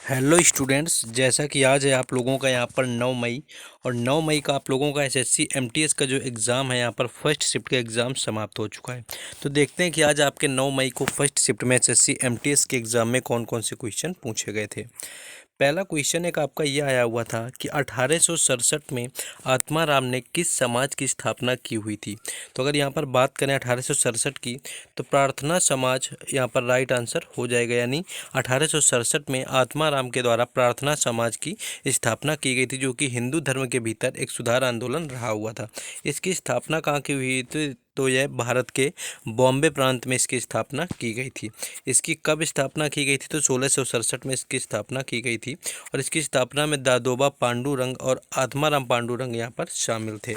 Hello students, जैसा कि आज है आप लोगों का यहाँ पर 9 मई और 9 मई का आप लोगों का एसएससी एमटीएस का जो एग्ज़ाम है यहाँ पर फर्स्ट शिफ्ट का एग्ज़ाम समाप्त हो चुका है। तो देखते हैं कि आज आपके 9 मई को फर्स्ट शिफ्ट में एसएससी एमटीएस के एग्ज़ाम में कौन कौन से क्वेश्चन पूछे गए थे। पहला क्वेश्चन एक आपका ये आया हुआ था कि 1867 में आत्मा राम ने किस समाज की स्थापना की हुई थी। तो अगर यहाँ पर बात करें 1867 की, तो प्रार्थना समाज यहाँ पर राइट आंसर हो जाएगा, यानी 1867 में आत्मा राम के द्वारा प्रार्थना समाज की स्थापना की गई थी, जो कि हिंदू धर्म के भीतर एक सुधार आंदोलन रहा हुआ था। इसकी स्थापना कहाँ की हुई थी? तो यह भारत के बॉम्बे प्रांत में इसकी स्थापना की गई थी। इसकी कब स्थापना की गई थी? तो 1667 में इसकी स्थापना की गई थी और इसकी स्थापना में दादोबा पांडुरंग और आत्माराम पांडुरंग यहाँ पर शामिल थे।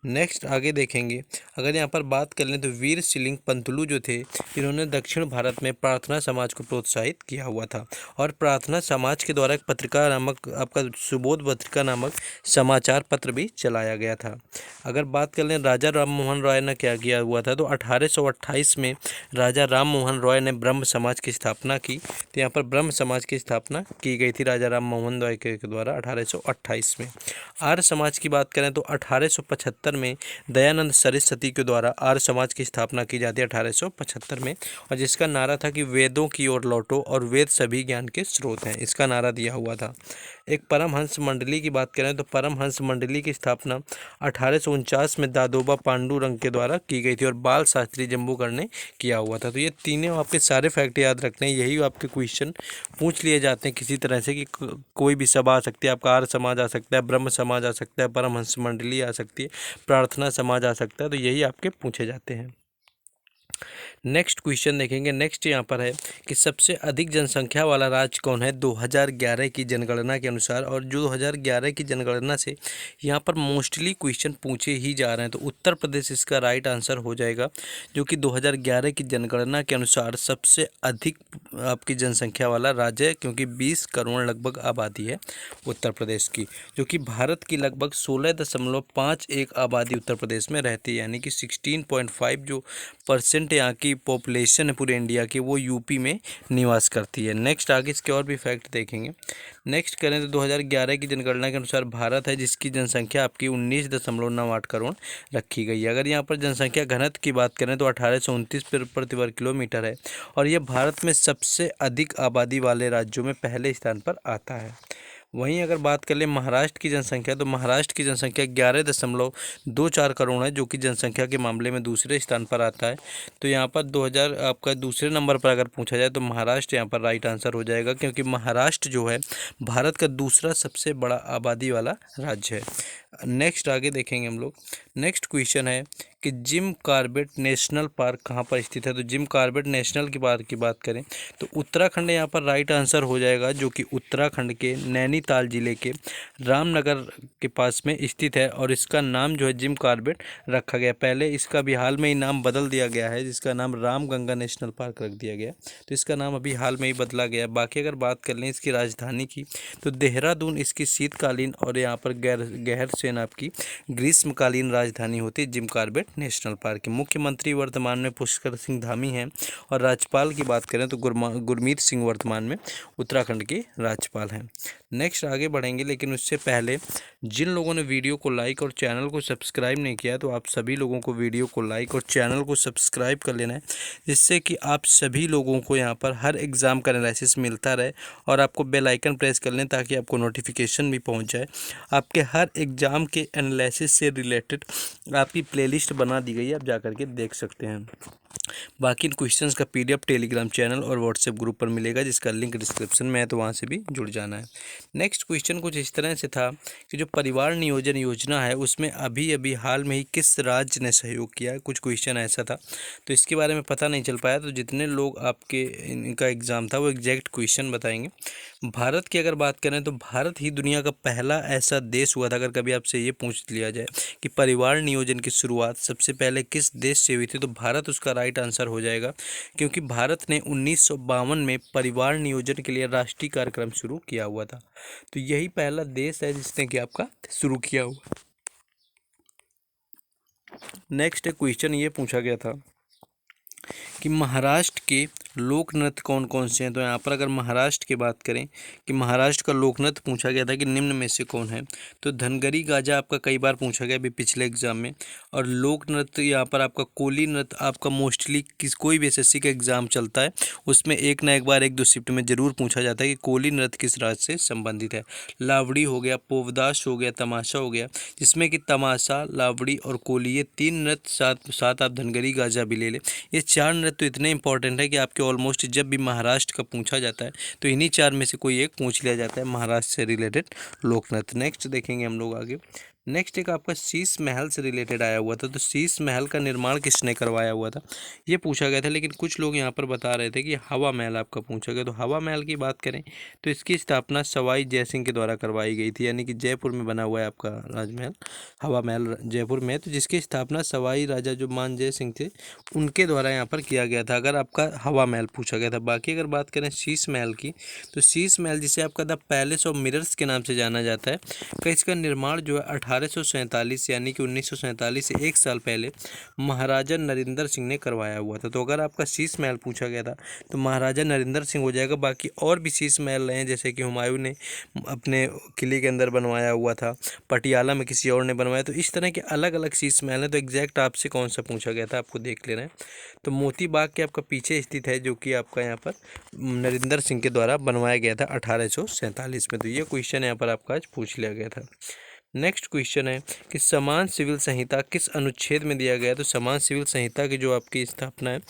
नेक्स्ट आगे देखेंगे, अगर यहाँ पर बात कर लें तो वीर सिलिंग पंतलू जो थे, इन्होंने दक्षिण भारत में प्रार्थना समाज को प्रोत्साहित किया हुआ था और प्रार्थना समाज के द्वारा एक पत्रिका नामक आपका सुबोध पत्रिका नामक समाचार पत्र भी चलाया गया था। अगर बात कर लें राजा राम मोहन रॉय ने क्या किया हुआ था, तो 1828 में राजा राम मोहन रॉय ने ब्रह्म समाज की स्थापना की। तो यहाँ पर ब्रह्म समाज की स्थापना की गई थी राजा राम मोहन रॉय के द्वारा 1828 में। आर्य समाज की बात करें तो 1875 में दयानंद सरस्वती के द्वारा आर्य समाज की स्थापना की जाती है 1875 में, और जिसका नारा था कि वेदों की ओर लौटो और वेद सभी ज्ञान के स्रोत हैं, इसका नारा दिया हुआ था। एक परमहंस मंडली की बात करें तो परमहंस मंडली की स्थापना 1849 में दादोबा पांडुरंग के द्वारा की गई थी और बाल शास्त्री जम्बूकर ने किया हुआ था। तो ये तीनों आपके सारे फैक्ट याद रखने हैं, यही आपके क्वेश्चन पूछ लिए जाते हैं किसी तरह से कि कोई भी सभा आ सकती है, आपका आर्य समाज आ सकता है, ब्रह्म समाज आ सकता है, परमहंस मंडली आ सकती है, प्रार्थना समाज आ सकता है। तो यही आपके पूछे जाते हैं। नेक्स्ट क्वेश्चन देखेंगे। नेक्स्ट यहाँ पर है कि सबसे अधिक जनसंख्या वाला राज्य कौन है 2011 की जनगणना के अनुसार। और जो 2011 की जनगणना से यहाँ पर मोस्टली क्वेश्चन पूछे ही जा रहे हैं, तो उत्तर प्रदेश इसका राइट आंसर हो जाएगा, जो कि 2011 की जनगणना के अनुसार सबसे अधिक आपकी जनसंख्या वाला राज्य है, क्योंकि 20 करोड़ लगभग आबादी है उत्तर प्रदेश की, जो कि भारत की लगभग 16.51 आबादी उत्तर प्रदेश में रहती है, यानी कि 16.5 जो % यहाँ की पॉपुलेशन है पूरे इंडिया की, वो यूपी में निवास करती है। नेक्स्ट आगे इसके और भी फैक्ट देखेंगे। नेक्स्ट करें तो 2011 की जनगणना के अनुसार भारत है जिसकी जनसंख्या आपकी 19.98 करोड़ रखी गई है। अगर यहाँ पर जनसंख्या घनत्व की बात करें तो 1829 प्रति वर्ग किलोमीटर है और यह भारत में सबसे अधिक आबादी वाले राज्यों में पहले स्थान पर आता है। वहीं अगर बात कर ले महाराष्ट्र की जनसंख्या, तो महाराष्ट्र की जनसंख्या 11.24 करोड़ है, जो कि जनसंख्या के मामले में दूसरे स्थान पर आता है। तो यहाँ पर 2000 आपका दूसरे नंबर पर अगर पूछा जाए तो महाराष्ट्र यहाँ पर राइट आंसर हो जाएगा, क्योंकि महाराष्ट्र जो है भारत का दूसरा सबसे बड़ा आबादी वाला राज्य है। नेक्स्ट आगे देखेंगे हम लोग। नेक्स्ट क्वेश्चन है कि जिम कॉर्बेट नेशनल पार्क कहाँ पर स्थित है। तो जिम कॉर्बेट नेशनल की बात करें तो उत्तराखंड यहाँ पर राइट आंसर हो जाएगा, जो कि उत्तराखंड के नैनीताल जिले के रामनगर के पास में स्थित है और इसका नाम जो है जिम कॉर्बेट रखा गया। पहले इसका भी हाल में ही नाम बदल दिया गया है, जिसका नाम रामगंगा नेशनल पार्क रख दिया गया, तो इसका नाम अभी हाल में ही बदला गया। बाकी अगर बात कर लें इसकी राजधानी की, तो देहरादून इसकी शीतकालीन और यहाँ पर गहर सेन आपकी ग्रीष्मकालीन राजधानी होती है जिम कॉर्बेट नेशनल पार्क की। मुख्यमंत्री वर्तमान में पुष्कर सिंह धामी हैं और राज्यपाल की बात करें तो गुरमीत सिंह वर्तमान में उत्तराखंड के राज्यपाल हैं। नेक्स्ट आगे बढ़ेंगे, लेकिन उससे पहले जिन लोगों ने वीडियो को लाइक और चैनल को सब्सक्राइब नहीं किया, तो आप सभी लोगों को वीडियो को लाइक और चैनल को सब्सक्राइब कर लेना है, जिससे कि आप सभी लोगों को यहाँ पर हर एग्ज़ाम का एनालिसिस मिलता रहे और आपको बेल आइकन प्रेस कर लें ताकि आपको नोटिफिकेशन भी पहुँच जाए। आपके हर एग्ज़ाम के एनालिसिस से रिलेटेड आपकी प्लेलिस्ट बना दी गई है, आप जा कर के देख सकते हैं। बाकी इन क्वेश्चंस का PDF टेलीग्राम चैनल और व्हाट्सएप ग्रुप पर मिलेगा, जिसका लिंक डिस्क्रिप्शन में है, तो वहाँ से भी जुड़ जाना है। नेक्स्ट क्वेश्चन कुछ इस तरह से था कि जो परिवार नियोजन योजना है उसमें अभी अभी हाल में ही किस राज्य ने सहयोग किया है। कुछ क्वेश्चन ऐसा था, तो इसके बारे में पता नहीं चल पाया, तो जितने लोग आपके इनका एग्ज़ाम था वो एग्जैक्ट क्वेश्चन बताएंगे। भारत की अगर बात करें तो भारत ही दुनिया का पहला ऐसा देश हुआ था, अगर कभी आपसे ये पूछ लिया जाए कि परिवार नियोजन की शुरुआत सबसे पहले किस देश से हुई थी, तो भारत उसका राइट आंसर हो जाएगा, क्योंकि भारत ने 1952 में परिवार नियोजन के लिए राष्ट्रीय कार्यक्रम शुरू किया हुआ था। तो यही पहला देश है जिसने कि आपका शुरू किया हुआ। नेक्स्ट क्वेश्चन ये पूछा गया था कि महाराष्ट्र के लोक नृत्य कौन कौन से हैं? तो यहाँ पर अगर महाराष्ट्र की बात करें कि महाराष्ट्र का लोक नृत्य पूछा गया था कि निम्न में से कौन है, तो धनगरी गाजा आपका कई बार पूछा गया अभी पिछले एग्जाम में। और लोक नृत्य यहाँ पर आपका कोली नृत्य आपका मोस्टली कोई भी एसएससी का एग्जाम चलता है उसमें एक ना एक बार एक दो शिफ्ट में जरूर पूछा जाता है कि कोली नृत्य किस राज्य से संबंधित है। लावड़ी हो गया, पोवदास हो गया, तमाशा हो गया, जिसमें कि तमाशा, लावड़ी और कोली ये तीन नृत्य साथ साथ आप धनगरी गाजा भी ले लें। ये चार नृत्य तो इतने इंपॉर्टेंट है कि आपके ऑलमोस्ट जब भी महाराष्ट्र का पूछा जाता है तो इन्हीं चार में से कोई एक पूछ लिया जाता है महाराष्ट्र से रिलेटेड लोक नृत्य। नेक्स्ट देखेंगे हम लोग आगे। नेक्स्ट एक आपका शीश महल से रिलेटेड आया हुआ था, तो शीश महल का निर्माण किसने करवाया हुआ था ये पूछा गया था, लेकिन कुछ लोग यहाँ पर बता रहे थे कि हवा महल आपका पूछा गया। तो हवा महल की बात करें तो इसकी स्थापना सवाई जयसिंह के द्वारा करवाई गई थी, यानी कि जयपुर में बना हुआ है आपका राजमहल, हवा महल जयपुर में, तो जिसकी स्थापना सवाई राजा जो मानजय सिंह थे उनके द्वारा यहाँ पर किया गया था, अगर आपका हवा महल पूछा गया था। बाकी अगर बात करें शीश महल की, तो शीश महल जिसे आपका द पैलेस ऑफ मिरर्स के नाम से जाना जाता है, का इसका निर्माण जो है 1847 यानी कि 1947 से एक साल पहले महाराजा नरेंद्र सिंह ने करवाया हुआ था। तो अगर आपका शीश महल पूछा गया था तो महाराजा नरेंद्र सिंह हो जाएगा। बाकी और भी शीश महल रहे हैं, जैसे कि हुमायूं ने अपने किले के अंदर बनवाया हुआ था, पटियाला में किसी और ने बनवाया, तो इस तरह के अलग अलग शीश महल हैं। तो एग्जैक्ट आपसे कौन सा पूछा गया था आपको देख लेना है। तो मोती बाग के आपका पीछे स्थित है, जो कि आपका यहाँ पर नरेंद्र सिंह के द्वारा बनवाया गया था 1847 में। तो ये क्वेश्चन यहाँ पर आपका आज पूछ लिया गया था। नेक्स्ट क्वेश्चन है कि समान सिविल संहिता किस अनुच्छेद में दिया गया है? तो समान सिविल संहिता की जो आपकी स्थापना है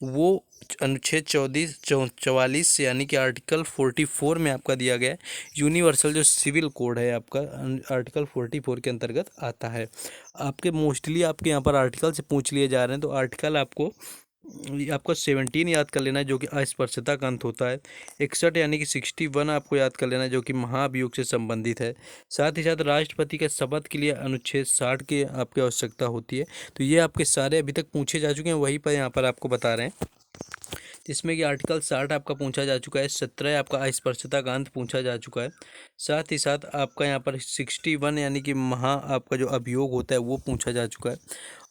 वो अनुच्छेद 44 यानी कि आर्टिकल 44 में आपका दिया गया है। यूनिवर्सल जो सिविल कोड है आपका आर्टिकल 44 के अंतर्गत आता है। आपके मोस्टली आपके यहाँ पर आर्टिकल से पूछ लिए जा रहे हैं, तो आर्टिकल आपको 17 याद कर लेना है जो कि अस्पृश्यता का अंत होता है। 61 यानी कि 61 आपको याद कर लेना है जो कि महाभियोग से संबंधित है। साथ ही साथ राष्ट्रपति के शपथ के लिए अनुच्छेद 60 की आपकी आवश्यकता होती है। तो ये आपके सारे अभी तक पूछे जा चुके हैं, वहीं पर यहाँ पर आपको बता रहे हैं, जिसमें कि आर्टिकल 60 आपका पूछा जा चुका है, 17 आपका अस्पृश्यता का अंत पूछा जा चुका है। साथ ही साथ आपका यहाँ पर 61 यानी कि आपका जो अभियोग होता है वो पूछा जा चुका है।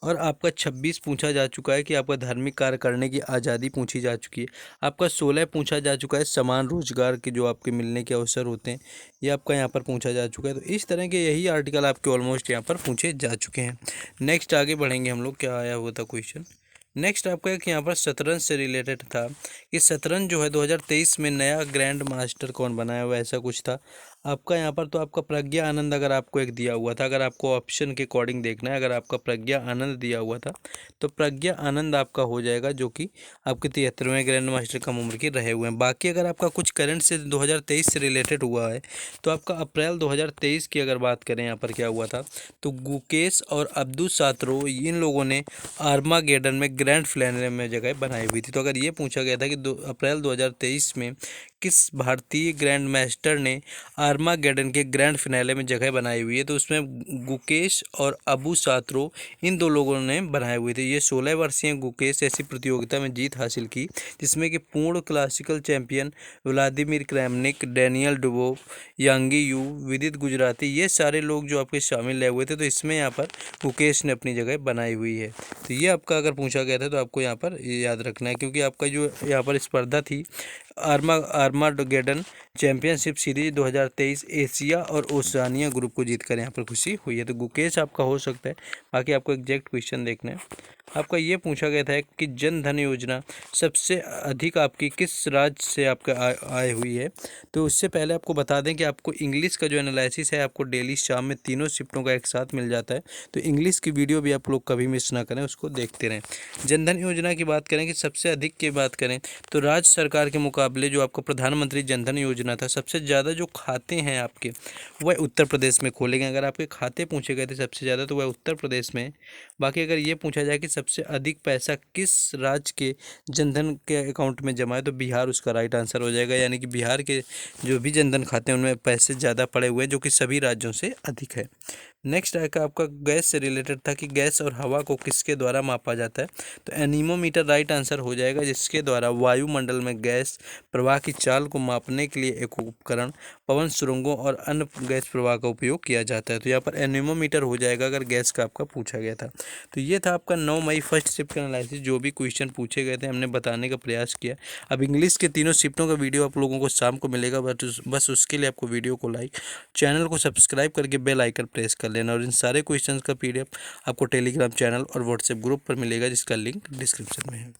और आपका 26 पूछा जा चुका है कि आपका धार्मिक कार्य करने की आज़ादी पूछी जा चुकी है। आपका 16 पूछा जा चुका है समान रोजगार के जो आपके मिलने के अवसर होते हैं, ये आपका यहाँ पर पूछा जा चुका है। तो इस तरह के यही आर्टिकल आपके ऑलमोस्ट यहाँ पर पूछे जा चुके हैं। नेक्स्ट आगे बढ़ेंगे हम लोग, क्या आया हुआ था क्वेश्चन। नेक्स्ट आपका एक यहाँ पर शतरंज से रिलेटेड था कि शतरंज जो है 2023 में नया ग्रैंड मास्टर कौन बनाया हुआ, ऐसा कुछ था आपका यहाँ पर। तो आपका प्रज्ञा आनंद अगर आपको एक दिया हुआ था, अगर आपको ऑप्शन के अकॉर्डिंग देखना है, अगर आपका प्रज्ञा आनंद दिया हुआ था तो प्रज्ञा आनंद आपका हो जाएगा, जो कि आपके 73वें ग्रैंड मास्टर कम उम्र के रहे हुए हैं। बाकी अगर आपका कुछ करंट से 2023 से रिलेटेड हुआ है तो आपका अप्रैल 2023 की अगर बात करें यहाँ पर क्या हुआ था, तो गुकेश और अब्दुल सात्रो इन लोगों ने आर्मागेडन में ग्रैंड फिनाले में जगह बनाई हुई थी। तो अगर ये पूछा गया था कि अप्रैल 2023 में किस भारतीय ग्रैंड मास्टर ने आर्मागेडन के ग्रैंड फिनाले में जगह बनाई हुई है, तो उसमें गुकेश और अबू सात्रो इन दो लोगों ने बनाए हुए थे। ये 16 वर्षीय गुकेश ऐसी प्रतियोगिता में जीत हासिल की जिसमें कि पूर्ण classical champion Vladimir Kramnik, Daniel Dubov, Yangyi Yu, Vidit Gujrathi, ये सारे लोग जो आपके शामिल रहे हुए थे। तो इसमें यहाँ पर गुकेश ने अपनी जगह बनाई हुई है। तो ये आपका अगर पूछा गया था तो आपको यहाँ पर याद रखना है, क्योंकि आपका जो यहाँ पर स्पर्धा थी आर्मागेडन चैंपियनशिप सीरीज 2023 एशिया और ओशियानिया ग्रुप को जीतकर यहाँ पर खुशी हुई है। तो गुकेश आपका हो सकता है। बाकी आपको एग्जैक्ट क्वेश्चन देखना है। आपका ये पूछा गया था कि जन धन योजना सबसे अधिक आपकी किस राज्य से आपका आय हुई है। तो उससे पहले आपको बता दें कि आपको इंग्लिश का जो एनालिसिस है आपको डेली शाम में तीनों शिफ्टों का एक साथ मिल जाता है। तो इंग्लिश की वीडियो भी आप लोग कभी मिस ना करें, उसको देखते रहें। जन धन योजना की बात करें कि सबसे अधिक की बात करें तो राज्य सरकार के मुकाबले जो आपको प्रधानमंत्री जन धन योजना था, सबसे ज़्यादा जो खाते हैं आपके वह उत्तर प्रदेश में खोले गए। अगर आपके खाते पूछे गए थे सबसे ज़्यादा तो वह उत्तर प्रदेश में। बाकी अगर ये पूछा जाए कि सबसे अधिक पैसा किस राज्य के जनधन के अकाउंट में जमा है, तो बिहार उसका राइट आंसर हो जाएगा। यानी कि बिहार के जो भी जनधन खाते हैं उनमें पैसे ज़्यादा पड़े हुए हैं, जो कि सभी राज्यों से अधिक है। नेक्स्ट आएगा आपका गैस से रिलेटेड था कि गैस और हवा को किसके द्वारा मापा जाता है। तो एनीमोमीटर राइट आंसर हो जाएगा, जिसके द्वारा वायुमंडल में गैस प्रवाह की चाल को मापने के लिए एक उपकरण पवन सुरंगों और अन्य गैस प्रवाह का उपयोग किया जाता है। तो यहाँ पर एनीमोमीटर हो जाएगा अगर गैस का आपका पूछा गया था। तो ये था आपका 9 मई फर्स्ट शिफ्ट का एनालिसिस। जो भी क्वेश्चन पूछे गए थे हमने बताने का प्रयास किया। अब इंग्लिश के तीनों शिफ्टों का वीडियो आप लोगों को शाम को मिलेगा, बस उसके लिए आपको वीडियो को लाइक, चैनल को सब्सक्राइब करके बेल आइकन प्रेस कर लेना। और इन सारे क्वेश्चंस का PDF आपको टेलीग्राम चैनल और व्हाट्सएप ग्रुप पर मिलेगा, जिसका लिंक डिस्क्रिप्शन में है।